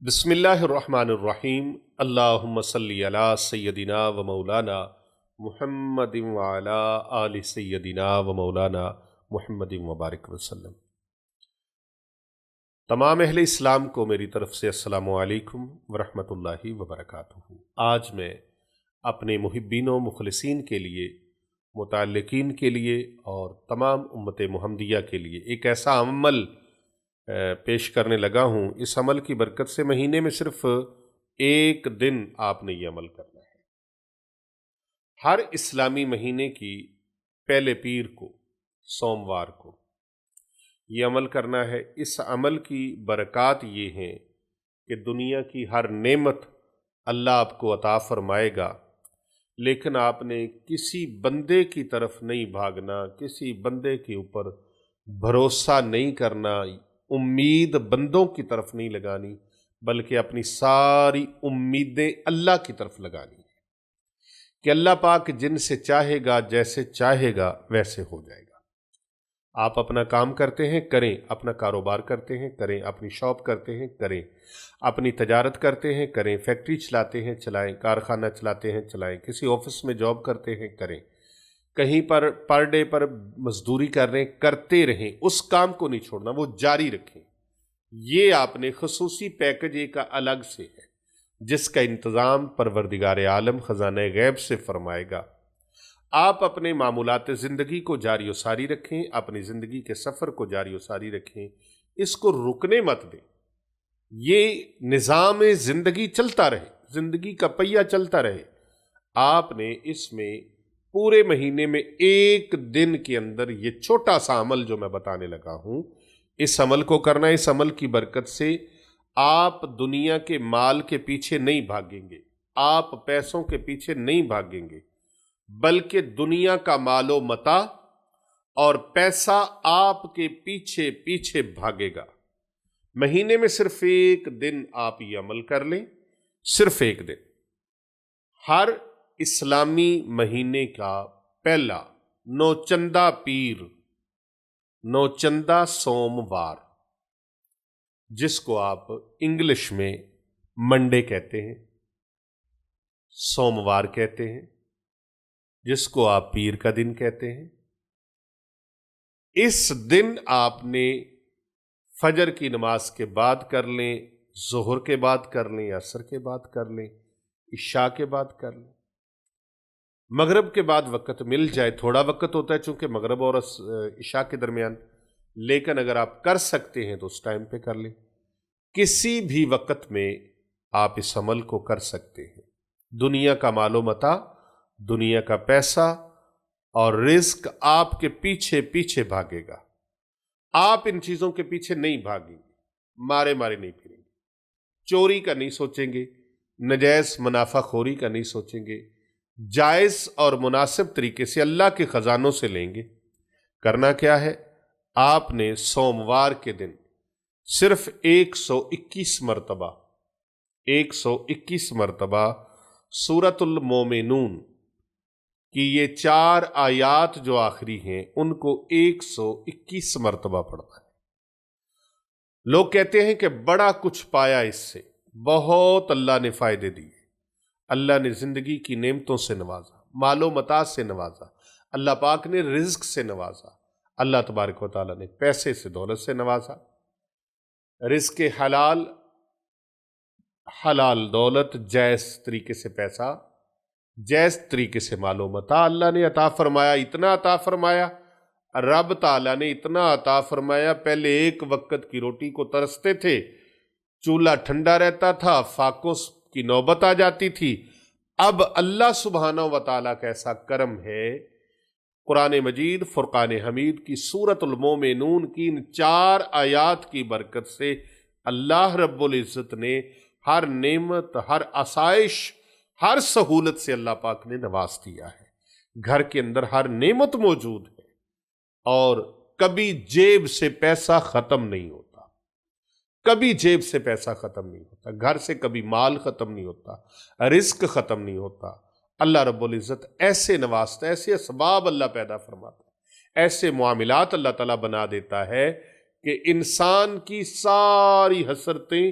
بسم اللہ الرحمن الرحیم اللہم صلی علی سیدنا و مولانا محمد وعلی آل سیدنا و مولانا محمد وبارک وسلم۔ تمام اہل اسلام کو میری طرف سے السلام علیکم ورحمۃ اللہ وبرکاتہ۔ آج میں اپنے محبین و مخلصین کے لیے، متعلقین کے لیے اور تمام امت محمدیہ کے لیے ایک ایسا عمل پیش کرنے لگا ہوں۔ اس عمل کی برکت سے مہینے میں صرف ایک دن آپ نے یہ عمل کرنا ہے۔ ہر اسلامی مہینے کی پہلے پیر کو، سوموار کو یہ عمل کرنا ہے۔ اس عمل کی برکات یہ ہیں کہ دنیا کی ہر نعمت اللہ آپ کو عطا فرمائے گا، لیکن آپ نے کسی بندے کی طرف نہیں بھاگنا، کسی بندے کے اوپر بھروسہ نہیں کرنا، امید بندوں کی طرف نہیں لگانی، بلکہ اپنی ساری امیدیں اللہ کی طرف لگانی ہے کہ اللہ پاک جن سے چاہے گا، جیسے چاہے گا ویسے ہو جائے گا۔ آپ اپنا کام کرتے ہیں کریں، اپنا کاروبار کرتے ہیں کریں، اپنی شاپ کرتے ہیں کریں، اپنی تجارت کرتے ہیں کریں، فیکٹری چلاتے ہیں چلائیں، کارخانہ چلاتے ہیں چلائیں، کسی آفس میں جاب کرتے ہیں کریں، کہیں پر ڈے پر مزدوری کر رہے ہیں کرتے رہیں، اس کام کو نہیں چھوڑنا، وہ جاری رکھیں۔ یہ آپ نے خصوصی پیکج ایک الگ سے ہے جس کا انتظام پروردگار عالم خزانہ غیب سے فرمائے گا۔ آپ اپنے معمولات زندگی کو جاری و ساری رکھیں، اپنی زندگی کے سفر کو جاری و ساری رکھیں، اس کو رکنے مت دیں۔ یہ نظام زندگی چلتا رہے، زندگی کا پہیہ چلتا رہے۔ آپ نے اس میں پورے مہینے میں ایک دن کے اندر یہ چھوٹا سا عمل جو میں بتانے لگا ہوں، اس عمل کو کرنا۔ اس عمل کی برکت سے آپ دنیا کے مال کے پیچھے نہیں بھاگیں گے، آپ پیسوں کے پیچھے نہیں بھاگیں گے، بلکہ دنیا کا مال و متاع اور پیسہ آپ کے پیچھے پیچھے بھاگے گا۔ مہینے میں صرف ایک دن آپ یہ عمل کر لیں، صرف ایک دن۔ ہر اسلامی مہینے کا پہلا نوچندہ پیر، نوچندہ سوموار، جس کو آپ انگلش میں منڈے کہتے ہیں، سوموار کہتے ہیں، جس کو آپ پیر کا دن کہتے ہیں، اس دن آپ نے فجر کی نماز کے بعد کر لیں، ظہر کے بعد کر لیں، عصر کے بعد کر لیں، عشاء کے بعد کر لیں، مغرب کے بعد وقت مل جائے، تھوڑا وقت ہوتا ہے چونکہ مغرب اور عشاء کے درمیان، لیکن اگر آپ کر سکتے ہیں تو اس ٹائم پہ کر لیں۔ کسی بھی وقت میں آپ اس عمل کو کر سکتے ہیں۔ دنیا کا مال و متاع، دنیا کا پیسہ اور رزق آپ کے پیچھے پیچھے بھاگے گا۔ آپ ان چیزوں کے پیچھے نہیں بھاگیں گے، مارے نہیں پھریں گے، چوری کا نہیں سوچیں گے، نجائز منافع خوری کا نہیں سوچیں گے، جائز اور مناسب طریقے سے اللہ کے خزانوں سے لیں گے۔ کرنا کیا ہے؟ آپ نے سوموار کے دن صرف 121 مرتبہ سورۃ المومنون کی یہ 4 آیات جو آخری ہیں ان کو 121 مرتبہ پڑھنا ہے۔ لوگ کہتے ہیں کہ بڑا کچھ پایا اس سے، بہت اللہ نے فائدے دیے، اللہ نے زندگی کی نعمتوں سے نوازا، مال و متاع سے نوازا، اللہ پاک نے رزق سے نوازا، اللہ تبارک و تعالیٰ نے پیسے سے، دولت سے نوازا، رزق حلال، حلال دولت، جائز طریقے سے پیسہ، جائز طریقے سے مال و متاع اللہ نے عطا فرمایا۔ اتنا عطا فرمایا، رب تعالیٰ نے اتنا عطا فرمایا، پہلے ایک وقت کی روٹی کو ترستے تھے، چولہا ٹھنڈا رہتا تھا، فاقوں کی نوبت آ جاتی تھی۔ اب اللہ سبحانہ و تعالیٰ کا ایسا کرم ہے، قرآن مجید فرقان حمید کی سورۃ المومنون کی ان 4 آیات کی برکت سے اللہ رب العزت نے ہر نعمت، ہر آسائش، ہر سہولت سے اللہ پاک نے نواز دیا ہے۔ گھر کے اندر ہر نعمت موجود ہے اور کبھی جیب سے پیسہ ختم نہیں ہوتا، کبھی جیب سے پیسہ ختم نہیں ہوتا، گھر سے کبھی مال ختم نہیں ہوتا، رزق ختم نہیں ہوتا۔ اللہ رب العزت ایسے نوازتا ہے، ایسے اسباب اللہ پیدا فرماتا ہے، ایسے معاملات اللہ تعالیٰ بنا دیتا ہے کہ انسان کی ساری حسرتیں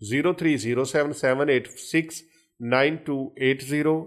030778698280